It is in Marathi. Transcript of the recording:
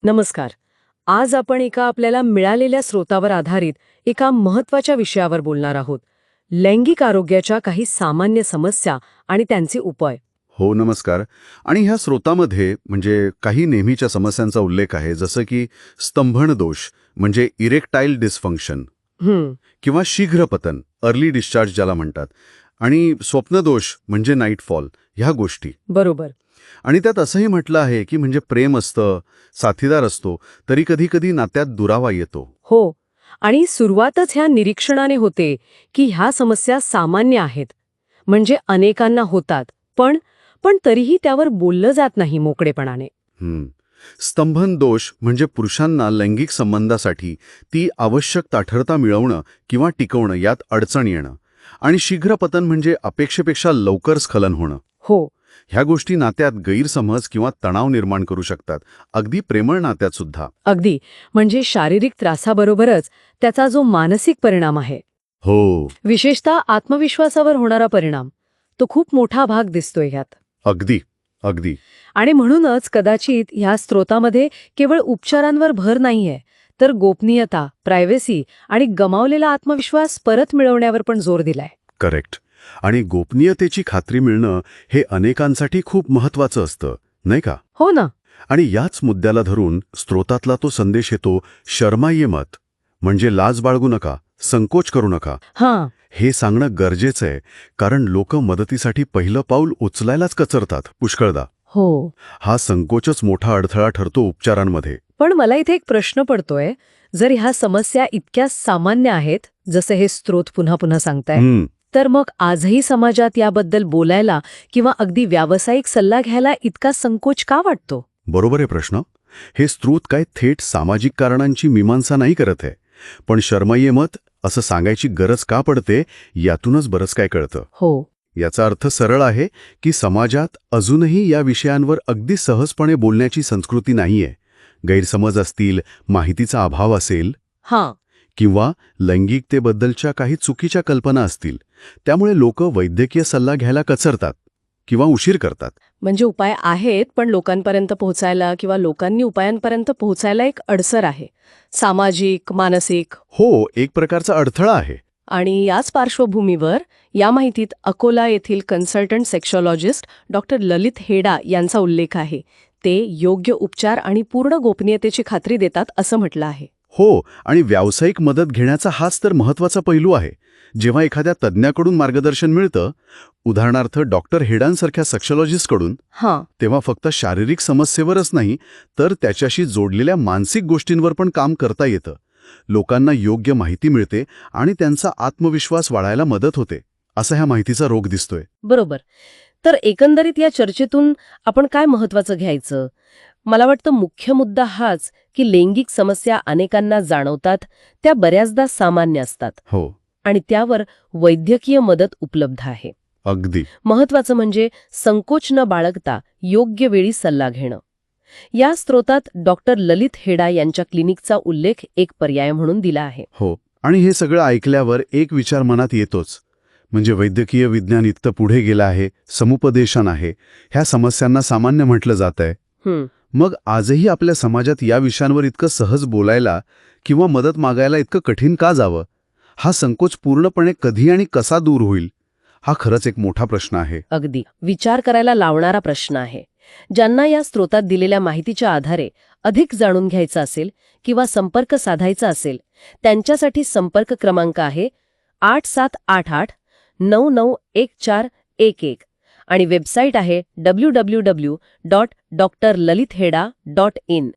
नमस्कार. आज आपण एका आपल्याला मिळालेल्या स्रोतावर आधारित एका महत्त्वाच्या विषयावर बोलणार आहोत. लैंगिक आरोग्याच्या काही सामान्य समस्या आणि त्यांचे उपाय. हो, नमस्कार. आणि ह्या स्रोतामध्ये म्हणजे काही नेहमीच्या समस्यांचा उल्लेख आहे, जसं की स्तंभन दोष म्हणजे इरेक्टाईल डिस्फंक्शन किंवा शीघ्रपतन अर्ली डिस्चार्ज ज्याला म्हणतात, आणि स्वप्नदोष म्हणजे नाईटफॉल, ह्या गोष्टी. बरोबर. आणि त्यात असंही म्हटलं आहे की म्हणजे प्रेम असतं, साथीदार असतो, तरी कधी कधी नात्यात दुरावा येतो. हो. आणि सुरुवातच ह्या निरीक्षणाने होते की ह्या समस्या सामान्य आहेत. म्हणजे अनेकांना होतात, पण पण तरीही त्यावर बोललं जात नाही मोकळेपणाने. स्तंभन दोष म्हणजे पुरुषांना लैंगिक संबंधासाठी ती आवश्यक ताठरता मिळवणं किंवा टिकवणं यात अडचण येणं, आणि शीघ्रपतन म्हणजे अपेक्षेपेक्षा लवकर स्खलन होणं. हो. ह्या गोष्टी नात्यात गैरसमज किंवा तणाव निर्माण करू शकतात, अगदी प्रेमळ नात्यात सुद्धा. अगदी. म्हणजे शारीरिक त्रासाबरोबरच त्याचा जो मानसिक परिणाम आहे, हो, विशेषतः आत्मविश्वासावर होणारा परिणाम, तो खूप मोठा भाग दिसतोय ह्यात. अगदी अगदी. आणि म्हणूनच कदाचित ह्या स्रोतामध्ये केवळ उपचारांवर भर नाहीये, तर गोपनीयता, प्रायव्हसी आणि गमावलेला आत्मविश्वास परत मिळवण्यावर पण जोर दिलाय. करेक्ट. आणि गोपनीयतेची खात्री मिळणं हे अनेकांसाठी खूप महत्वाचं असतं, नाही का? हो ना. आणि याच मुद्द्याला धरून स्रोतातला तो संदेश येतो, शर्मा ये मत, म्हणजे लाज बाळगू नका, संकोच करू नका. हां. हे सांगणं गरजेचं आहे, कारण लोक मदतीसाठी पहिलं पाऊल उचलायलाच कचरतात पुष्कळदा. हो. हा संकोचच मोठा अडथळा ठरतो उपचारांमध्ये. पण मला इथे एक प्रश्न पडतोय, जर ह्या समस्या इतक्या सामान्य आहेत, जसे हे स्रोत पुन्हा पुन्हा सांगताय, तर मग आजही समाजात याबद्दल बोलायला किंवा अगदी व्यावसायिक सल्ला घ्यायला इतका संकोच का वाटतो? बरोबर आहे प्रश्न. हे स्रोत काय थेट सामाजिक कारणांची मीमांसा नाही करत आहे, पण शर्मा ये मत असं सांगायची गरज का पडते यातूनच बरंच काय कळतं. हो. याचा अर्थ सरळ आहे की समाजात अजूनही या विषयांवर अगदी सहजपणे बोलण्याची संस्कृती नाहीये. गैरसमज असतील, माहितीचा अभाव असेल, हां. किंवा लैंगिकतेबद्दलच्या काही चुकीच्या कल्पना असतील, त्यामुळे लोक वैद्यकीय सल्ला घ्यायला कचरतात किंवा उशीर करतात. म्हणजे उपाय आहेत, पण लोकांपर्यंत पोहोचायला किंवा लोकांनी उपायांपर्यंत पोहोचायला एक अडसर आहे. सामाजिक, मानसिक. हो, एक प्रकारचा अडथळा आहे. आणि याच पार्श्वभूमीवर या माहितीत अकोला येथील कन्सल्टंट सेक्शॉलॉजिस्ट डॉक्टर ललित हेडा यांचा उल्लेख आहे. ते योग्य उपचार आणि पूर्ण गोपनीयतेची खात्री देतात असं म्हटलं आहे. हो, आणि व्यावसायिक मदत घेण्याचा हाच तर महत्वाचा पैलू आहे. जेव्हा एखाद्या तज्ज्ञाकडून मार्गदर्शन मिळतं, उदाहरणार्थ डॉक्टर हेडांसारख्या सेक्शॉलॉजिस्टकडून, तेव्हा फक्त शारीरिक समस्येवरच नाही, तर त्याच्याशी जोडलेल्या मानसिक गोष्टींवर पण काम करता येतं. लोकांना योग्य माहिती मिळते आणि त्यांचा आत्मविश्वास वाढायला मदत होते, असा ह्या माहितीचा रोग दिसतोय. बरोबर. तर एकंदरीत या चर्चेतून आपण काय महत्वाचं घ्यायचं? मला वाटतं मुख्य मुद्दा हाच की लैंगिक समस्या अनेकांना जाणवतात, त्या बऱ्याचदा सामान्य असतात. हो. आणि त्यावर वैद्यकीय मदत उपलब्ध आहे. अगदी. महत्वाचं म्हणजे संकोच न बाळगता योग्य वेळी सल्ला घेणं. या स्रोतात डॉक्टर ललित हेडा यांच्या क्लिनिकचा उल्लेख एक पर्याय म्हणून दिला आहे. हो. आणि हे सगळं ऐकल्यावर एक विचार मनात येतोच, म्हणजे वैद्यकीय विज्ञान इतकं पुढे गेलं आहे, समुपदेशन आहे, ह्या समस्यांना सामान्य म्हटलं जात आहे. मग आजही आपल्या समाजात या विषयांवर इतकं सहज बोलायला किंवा मदत मागायला इतकं कठीण का जावं? हा संकोच पूर्णपणे कधी आणि कसा दूर होईल, हा खरंच एक मोठा प्रश्न आहे. अगदी विचार करायला लावणारा प्रश्न आहे. ज्यांना या स्रोतात दिलेल्या माहितीच्या आधारे अधिक जाणून घ्यायचं असेल किंवा संपर्क साधायचा असेल, त्यांच्यासाठी संपर्क क्रमांक आहे 8788991411 आणि वेबसाईट आहे www.drlalitheda.in.